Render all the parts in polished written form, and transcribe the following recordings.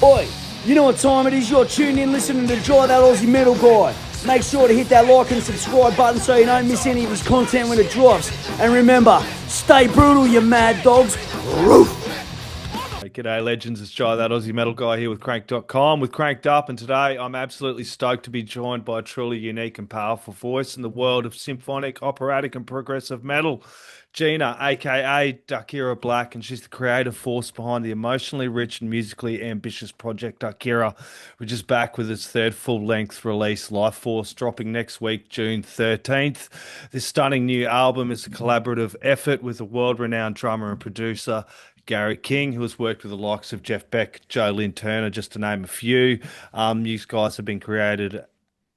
Oi, you know what time it is? You're tuned in listening to That Aussie Metal Guy. Make sure to hit that like and subscribe button so you don't miss any of his content when it drops. And remember, stay brutal, you mad dogs. Roof. G'day legends, it's That Aussie Metal Guy here with Crannk'd.com with Crannk'd Up, and today I'm absolutely stoked to be joined by a truly unique and powerful voice in the world of symphonic, operatic and progressive metal, Gina, aka Darkyra Black, and she's the creative force behind the emotionally rich and musically ambitious project Darkyra, which is back with its third full-length release, Life Force, dropping next week, June 13th. This stunning new album is a collaborative effort with a world-renowned drummer and producer, Garry King, who has worked with the likes of Jeff Beck, Joe Lynn Turner, just to name a few. You guys have been created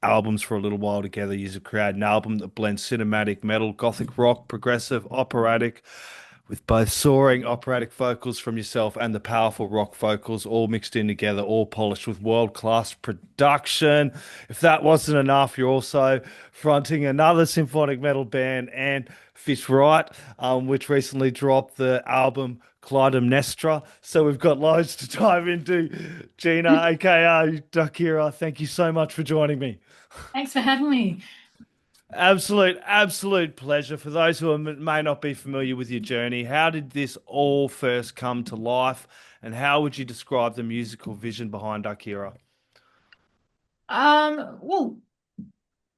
albums for a little while together. You've created an album that blends cinematic metal, gothic rock, progressive, operatic, with both soaring operatic vocals from yourself and the powerful rock vocals all mixed in together, all polished with world-class production. If that wasn't enough, you're also fronting another symphonic metal band, Anfitrite, which recently dropped the album Clytemnestra. So we've got loads to dive into. Gina, aka Darkyra, thank you so much for joining me. Thanks for having me. Absolute pleasure. For those who may not be familiar with your journey, how did this all first come to life, and how would you describe the musical vision behind Darkyra? Well,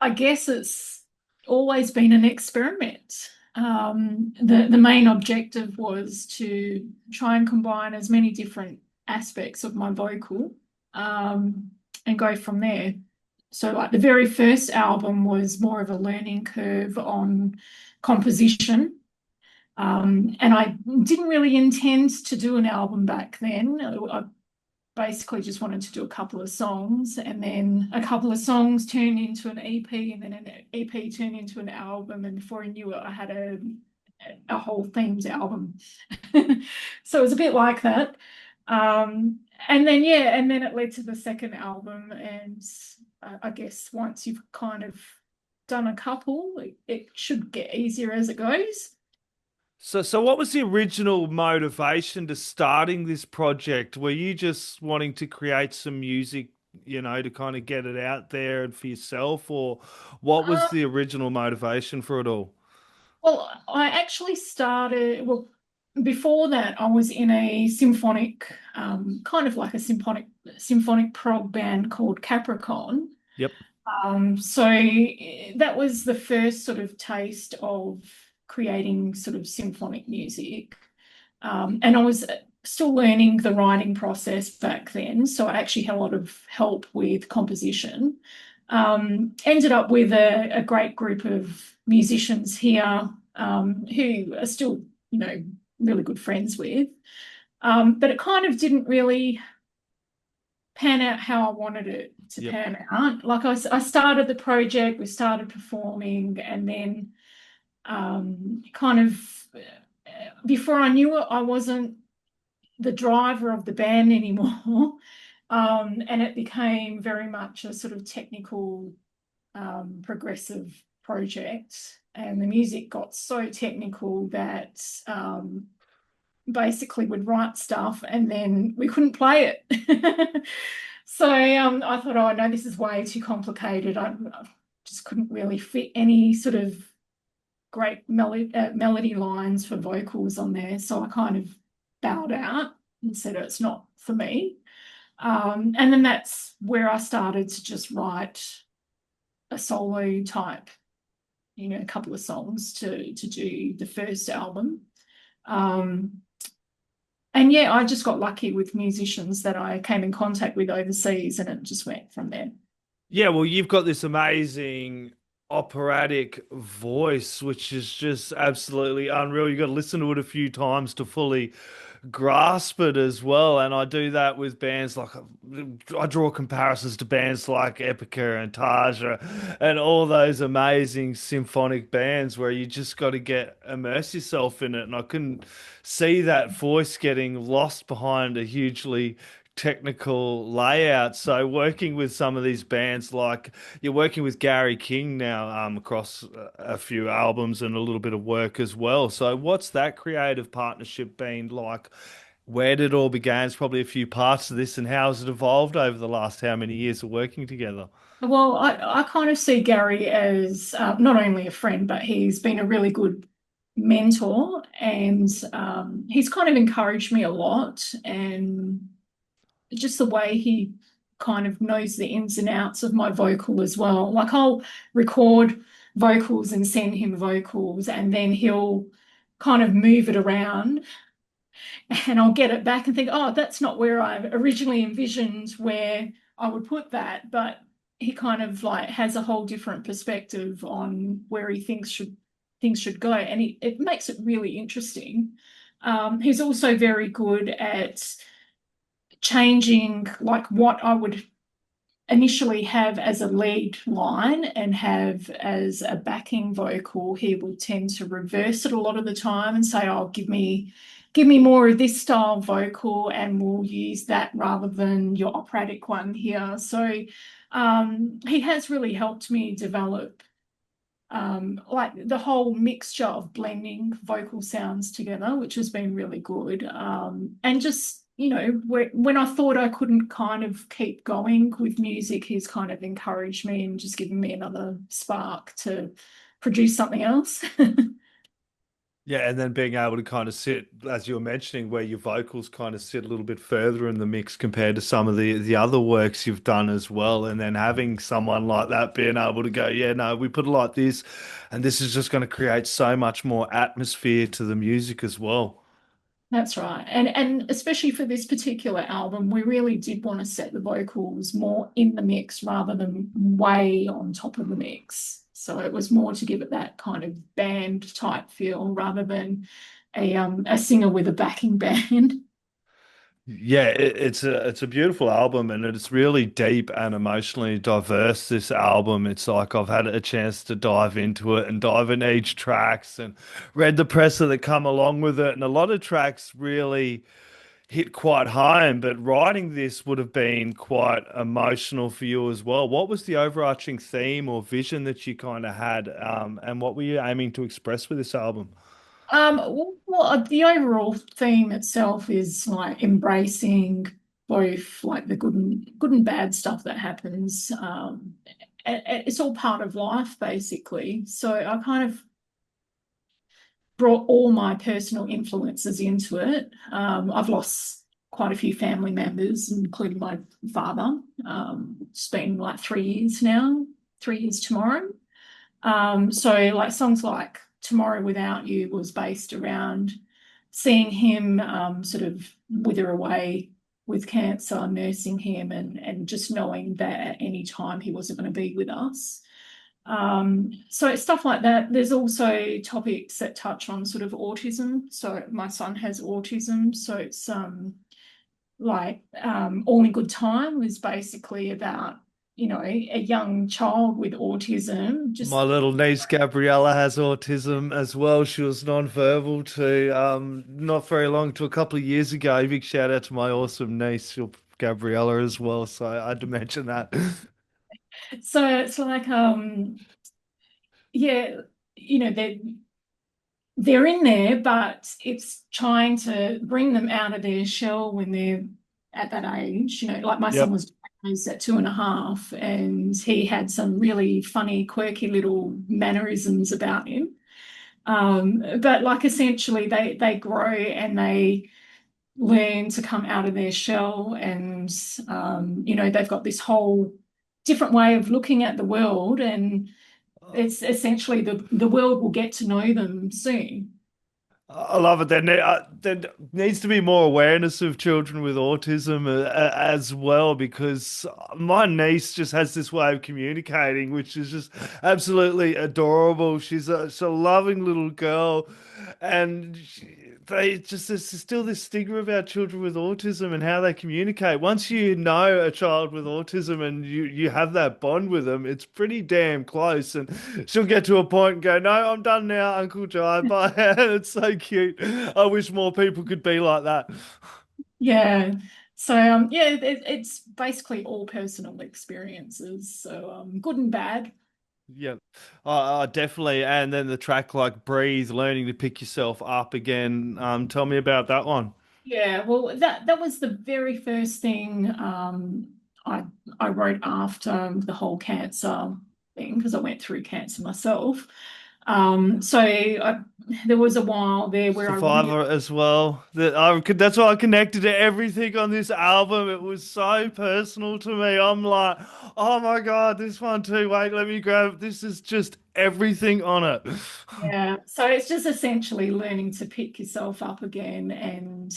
I guess it's always been an experiment. The main objective was to try and combine as many different aspects of my vocal, and go from there. So like the very first album was more of a learning curve on composition. And I didn't really intend to do an album back then. I basically just wanted to do a couple of songs, and then a couple of songs turned into an EP, and then an EP turned into an album, and before I knew it, I had a whole themes album. So it was a bit like that. And then it led to the second album, and I guess once you've kind of done a couple, it should get easier as it goes. So what was the original motivation to starting this project? Were you just wanting to create some music, to kind of get it out there and for yourself, or what was the original motivation for it all? Well, I actually started, before that I was in a symphonic, kind of like a symphonic prog band called Capricorn. Yep. So that was the first sort of taste of creating sort of symphonic music. And I was still learning the writing process back then, so I actually had a lot of help with composition. Ended up with a great group of musicians here, who are still, really good friends with. But it kind of didn't really pan out how I wanted it to pan out. Like I started the project, we started performing, and then kind of before I knew it, I wasn't the driver of the band anymore. And it became very much a sort of technical, progressive project. And the music got so technical that basically we'd write stuff and then we couldn't play it. So I thought, oh no, this is way too complicated. I just couldn't really fit any sort of great melody lines for vocals on there. So I kind of bowed out and said, oh, it's not for me. And then that's where I started to just write a solo type, a couple of songs to do the first album. And yeah, I just got lucky with musicians that I came in contact with overseas, and it just went from there. Yeah, well, you've got this amazing operatic voice, which is just absolutely unreal. You got to listen to it a few times to fully grasp it as well. And I do that with bands like, I draw comparisons to bands like Epica and Tarja and all those amazing symphonic bands where you just got to immerse yourself in it. And I couldn't see that voice getting lost behind a hugely technical layout. So working with some of these bands, like you're working with Garry King now, across a few albums and a little bit of work as well. So what's that creative partnership been like? Where did it all begin? It's probably a few parts of this, and how has it evolved over the last how many years of working together? Well, I kind of see Garry as not only a friend, but he's been a really good mentor, and he's kind of encouraged me a lot. And just the way he kind of knows the ins and outs of my vocal as well. Like I'll record vocals and send him vocals, and then he'll kind of move it around and I'll get it back and think, oh, that's not where I originally envisioned where I would put that. But he kind of like has a whole different perspective on where he thinks things should go. And it makes it really interesting. He's also very good at changing like what I would initially have as a lead line and have as a backing vocal. He will tend to reverse it a lot of the time and say, oh, give me more of this style vocal and we'll use that rather than your operatic one here. So he has really helped me develop like the whole mixture of blending vocal sounds together, which has been really good. And just, you know, when I thought I couldn't kind of keep going with music, he's kind of encouraged me and just given me another spark to produce something else. Yeah, and then being able to kind of sit, as you were mentioning, where your vocals kind of sit a little bit further in the mix compared to some of the other works you've done as well. And then having someone like that being able to go, yeah, no, we put it like this, and this is just going to create so much more atmosphere to the music as well. That's right. And especially for this particular album, we really did want to set the vocals more in the mix rather than way on top of the mix. So it was more to give it that kind of band type feel rather than a singer with a backing band. Yeah, it's a beautiful album and it's really deep and emotionally diverse. This album, it's like I've had a chance to dive into it and dive into each tracks and read the presser that come along with it, and a lot of tracks really hit quite home. But writing this would have been quite emotional for you as well. What was the overarching theme or vision that you kind of had, and what were you aiming to express with this album? The overall theme itself is like embracing both like the good and bad stuff that happens. It's all part of life, basically. So I kind of brought all my personal influences into it. I've lost quite a few family members, including my father. It's been like 3 years now, 3 years tomorrow. So like songs like Tomorrow Without You was based around seeing him sort of wither away with cancer, nursing him and just knowing that at any time he wasn't going to be with us. So it's stuff like that. There's also topics that touch on sort of autism. So my son has autism. So it's All in Good Time was basically about, you know, a young child with autism. My Just little niece Gabriella has autism as well. She was non-verbal to not very long to a couple of years ago. Big shout out to my awesome niece Gabriella as well. So I had to mention that. so it's like yeah, you know, they're in there, but it's trying to bring them out of their shell when they're at that age. You know, like my son Yep. was diagnosed at 2.5, and he had some really funny, quirky little mannerisms about him. But like essentially they grow and they learn to come out of their shell and you know, they've got this whole different way of looking at the world, and it's essentially the world will get to know them soon. I love it. There needs to be more awareness of children with autism as well, because my niece just has this way of communicating, which is just absolutely adorable. She's a loving little girl, and there's still this stigma about children with autism and how they communicate. Once you know a child with autism and you have that bond with them, it's pretty damn close. And she'll get to a point and go, "No, I'm done now, Uncle Jai." Bye. It's so cute. I wish more people could be like that. Yeah. So yeah, it's basically all personal experiences. So good and bad. Yeah, definitely. And then the track like Breathe, learning to pick yourself up again. Tell me about that one. Yeah, well, that was the very first thing I wrote after the whole cancer thing, because I went through cancer myself. There was a while there where I really, Survivor as well. That's why I connected to everything on this album. It was so personal to me. I'm like, oh my God, this one too. Wait, let me grab. This is just everything on it. yeah. So it's just essentially learning to pick yourself up again. And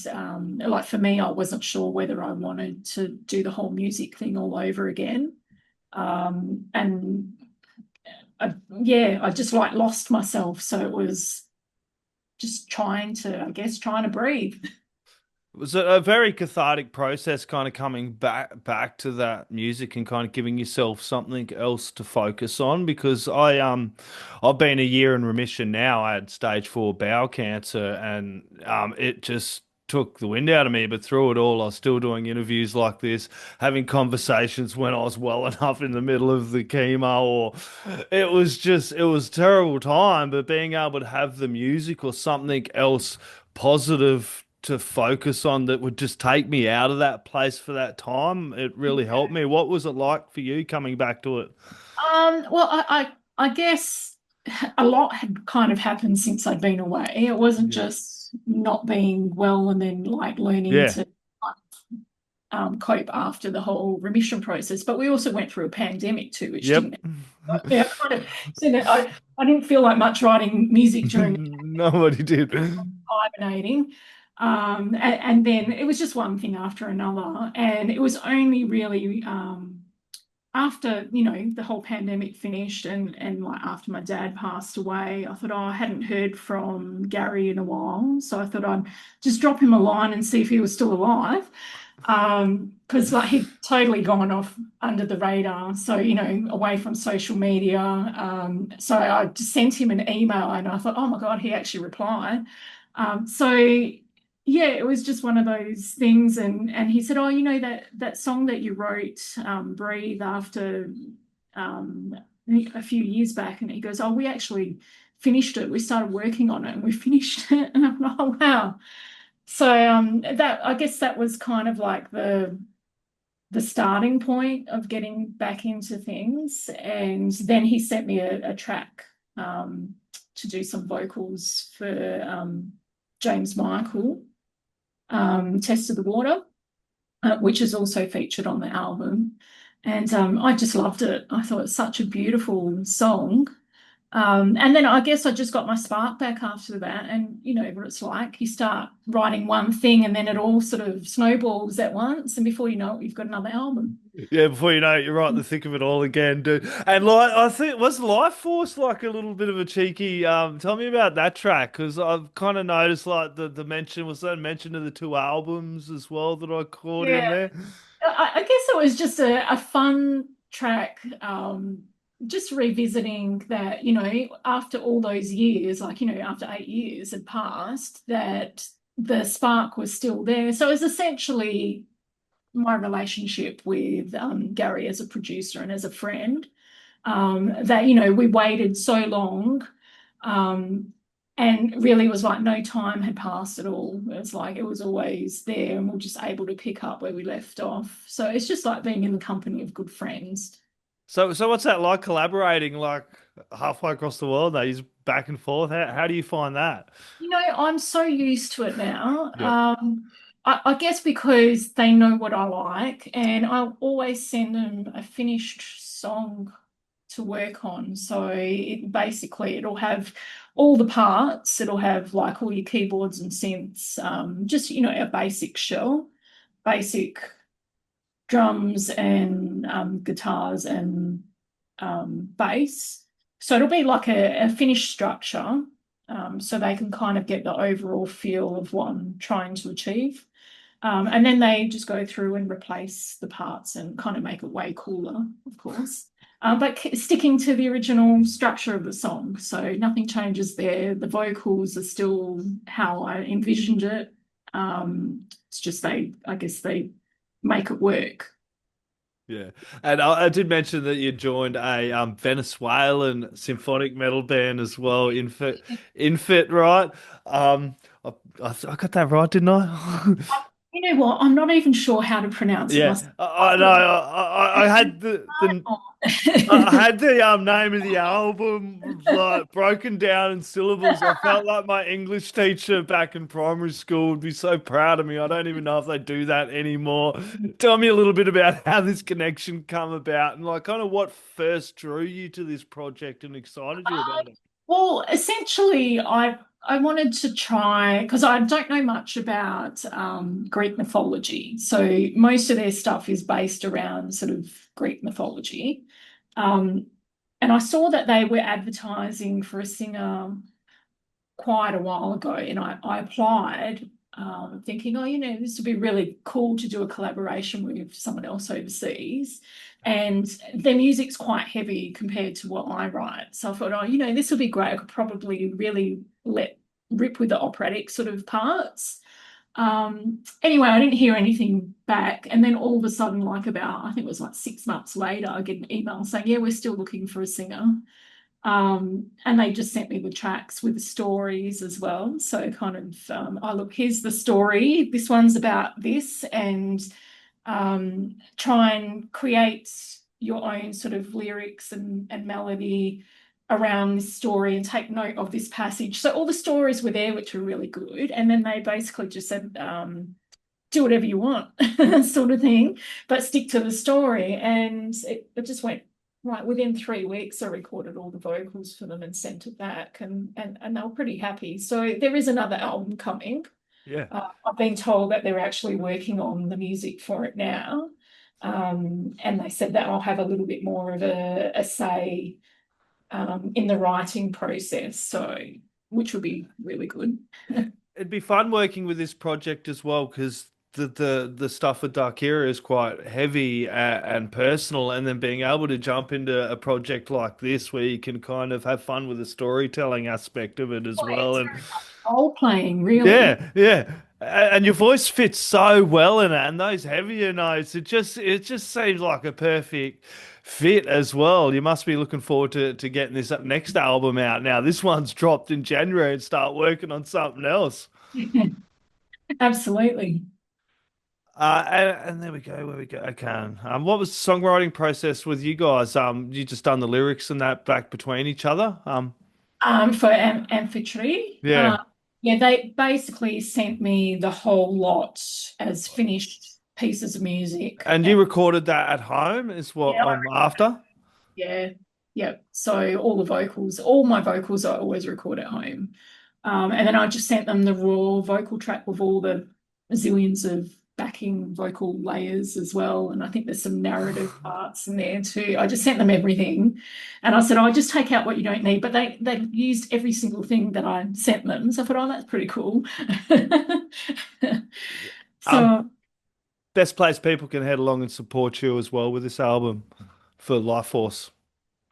like for me, I wasn't sure whether I wanted to do the whole music thing all over again. And yeah, I just like lost myself. So it was just trying to breathe. It was a very cathartic process, kind of coming back to that music and kind of giving yourself something else to focus on. Because I've been a year in remission now. I had stage 4 bowel cancer, and it just took the wind out of me. But through it all, I was still doing interviews like this, having conversations when I was well enough in the middle of the chemo, or it was a terrible time. But being able to have the music or something else positive to focus on that would just take me out of that place for that time, it really helped me. What was it like for you coming back to it? Well, I guess a lot had kind of happened since I'd been away. It wasn't Yeah. just not being well and then like learning Yeah. to cope after the whole remission process, but we also went through a pandemic too, which Yep. didn't, yeah, kind of, so that I didn't feel like much writing music during Nobody did. hibernating. And then it was just one thing after another. And it was only really after, the whole pandemic finished and like after my dad passed away, I thought, oh, I hadn't heard from Garry in a while. So I thought I'd just drop him a line and see if he was still alive. Because like he'd totally gone off under the radar. So, away from social media. So I just sent him an email and I thought, oh my God, he actually replied. So yeah, it was just one of those things. And he said, oh, that song that you wrote, Breathe, after a few years back. And he goes, oh, we actually finished it. We started working on it and we finished it. And I'm like, oh, wow. So I guess that was kind of like the starting point of getting back into things. And then he sent me a track to do some vocals for James Michael, Test of the Water, which is also featured on the album. And I just loved it. I thought it's such a beautiful song. And then I guess I just got my spark back after that. And you know what it's like. You start writing one thing and then it all sort of snowballs at once. And before you know it, you've got another album. Yeah, before you know it, you're right in the thick of it all again, dude. And like, I think was Life Force like a little bit of a cheeky. Tell me about that track, because I've kind of noticed like the mention was that mention of the 2 albums as well that I caught in Yeah, there. I guess it was just a fun track. Just revisiting that, after all those years, like, after 8 years had passed, that the spark was still there. So it was essentially my relationship with Garry as a producer and as a friend, that, we waited so long. And really it was like no time had passed at all. It was like it was always there and we're just able to pick up where we left off. So it's just like being in the company of good friends. So what's that like collaborating like halfway across the world? They use back and forth. How do you find that? I'm so used to it now. Yep. I guess because they know what I like, and I'll always send them a finished song to work on. So it'll have all the parts. It'll have like all your keyboards and synths, just a basic shell, basic drums and guitars and bass. So it'll be like a finished structure, so they can kind of get the overall feel of what I'm trying to achieve. And then they just go through and replace the parts and kind of make it way cooler, of course. But sticking to the original structure of the song. So nothing changes there. The vocals are still how I envisioned it. It's just I guess they make it work. Yeah, and I did mention that you joined a Venezuelan symphonic metal band as well, Infit, right? Um, I got that right, didn't I? You know what? I'm not even sure how to pronounce it Yeah, myself. I know. I had I had the name of the album like broken down in syllables. I felt like my English teacher back in primary school would be so proud of me. I don't even know if they do that anymore. Tell me a little bit about how this connection come about and like kind of what first drew you to this project and excited you about it. Well, essentially, I wanted to try because I don't know much about Greek mythology. So most of their stuff is based around sort of Greek mythology. Um, and I saw that they were advertising for a singer quite a while ago, and I applied, thinking, oh, this would be really cool to do a collaboration with someone else overseas. And their music's quite heavy compared to what I write. So I thought, oh, this would be great. I could probably really let rip with the operatic sort of parts. Anyway, I didn't hear anything back. And then all of a sudden, like about, I think it was like 6 months later, I get an email saying, yeah, we're still looking for a singer. And they just sent me the tracks with the stories as well. So kind of, oh, look, here's the story. This one's about this, and try and create your own sort of lyrics and melody around this story and take note of this passage. So all the stories were there, which were really good. And then they basically just said, do whatever you want, sort of thing, but stick to the story. And it just went right. Within 3 weeks, I recorded all the vocals for them and sent it back, and they were pretty happy. So there is another album coming. Yeah. I've been told that they're actually working on the music for it now. And they said that I'll have a little bit more of a say in the writing process, so which would be really good. It'd be fun working with this project as well because the stuff with Darkyra is quite heavy and personal, and then being able to jump into a project like this where you can kind of have fun with the storytelling aspect of it as well. It's And very much role playing, really. yeah, yeah. And your voice fits so well in it, and those heavier notes, it just seems like a perfect fit as well. You must be looking forward to getting this next album out now. This one's dropped in January and start working on something else. Absolutely. And there we go, where we go. Okay. What was the songwriting process with you guys? You just done the lyrics and that back between each other? For Amphitrite. Yeah. Yeah, they basically sent me the whole lot as finished pieces of music. And you recorded that at home is what Yeah, after? yeah, yeah. So all my vocals I always record at home. And then I just sent them the raw vocal track with all the zillions of backing vocal layers as well. And I think there's some narrative parts in there too. I just sent them everything. And I said, I'll just take out what you don't need. But they used every single thing that I sent them. So I thought, oh, that's pretty cool. Um, So Best place people can head along and support you as well with this album for Life Force.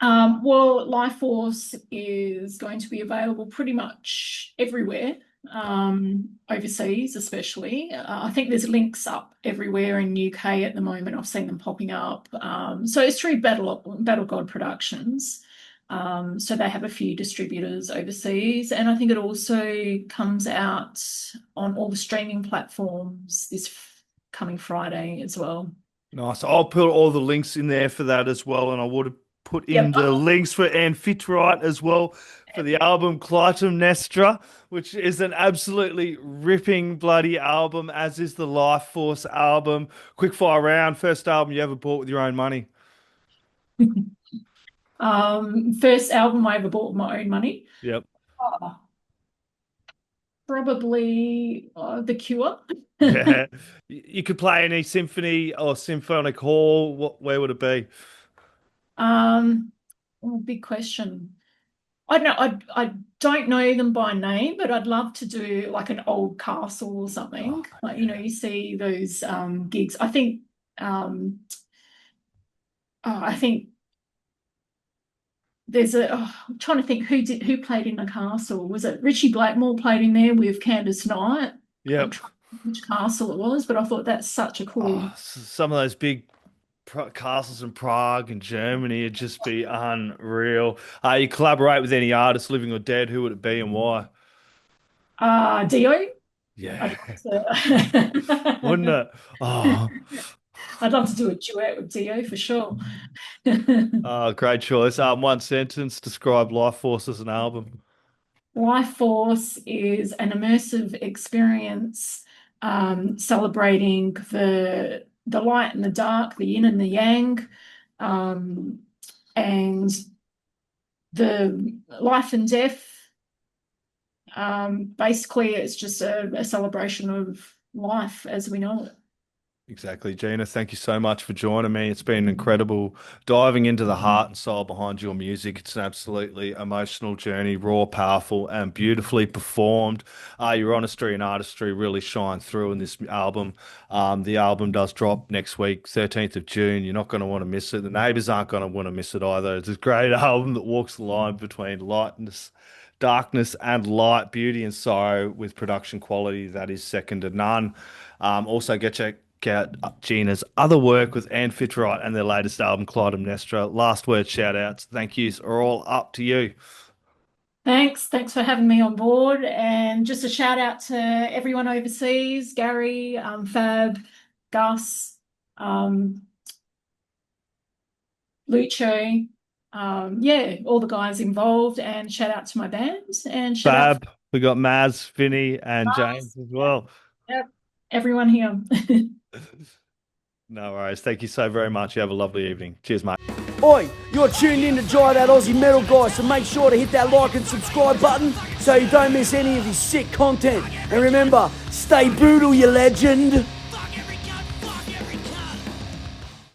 Well, Life Force is going to be available pretty much everywhere, overseas especially. I think there's links up everywhere in UK at the moment. I've seen them popping up. So it's through Battle God Productions. So they have a few distributors overseas, and I think it also comes out on all the streaming platforms this coming Friday as well. Nice. I'll put all the links in there for that as well, and I would have put in Yep. the links for Anfitrite as well for the album Clytemnestra, which is an absolutely ripping bloody album, as is the Life Force album. Quickfire round, first album you ever bought with your own money. First album I ever bought with my own money. Yep. Oh, probably The Cure. Yeah. You could play any symphony or symphonic hall. Where would it be? Big question. I don't know. I don't know them by name, but I'd love to do like an old castle or something. Oh, Like, yeah. you see those gigs. I think I think there's I'm trying to think who played in the castle. Was it Richie Blackmore played in there with Candice Knight? I'm Yep. trying to think which castle it was, but I thought that's such a cool. Some of those big castles in Prague and Germany. It'd just be unreal. You collaborate with any artist, living or dead, who would it be and why? Dio. Yeah. Wouldn't it? Oh. I'd love to do a duet with Dio for sure. Great choice. One sentence, describe Life Force as an album. Life Force is an immersive experience, celebrating the light and the dark, the yin and the yang, and the life and death. Basically, it's just a celebration of life as we know it. Exactly, Gina. Thank you so much for joining me. It's been incredible diving into the heart and soul behind your music. It's an absolutely emotional journey, raw, powerful, and beautifully performed. Your honesty and artistry really shine through in this album. The album does drop next week, 13th of June. You're not going to want to miss it. The neighbours aren't going to want to miss it either. It's a great album that walks the line between lightness, darkness and light, beauty and sorrow, with production quality that is second to none. Also check out Gina's other work with Anfitrite and their latest album, Clytemnestra. Last word shout outs. Thank yous are all up to you. Thanks for having me on board, and just a shout out to everyone overseas, Garry, Fab, Gus, Lucho, all the guys involved, and shout out to my band and Fab. We got Maz, Vinny, and James as well. Yep, everyone here. No worries. Thank you so very much. You have a lovely evening. Cheers, mate. Oi, you're tuned in to That Aussie Metal Guy, so make sure to hit that like and subscribe button so you don't miss any of his sick content. And remember, stay brutal, you legend.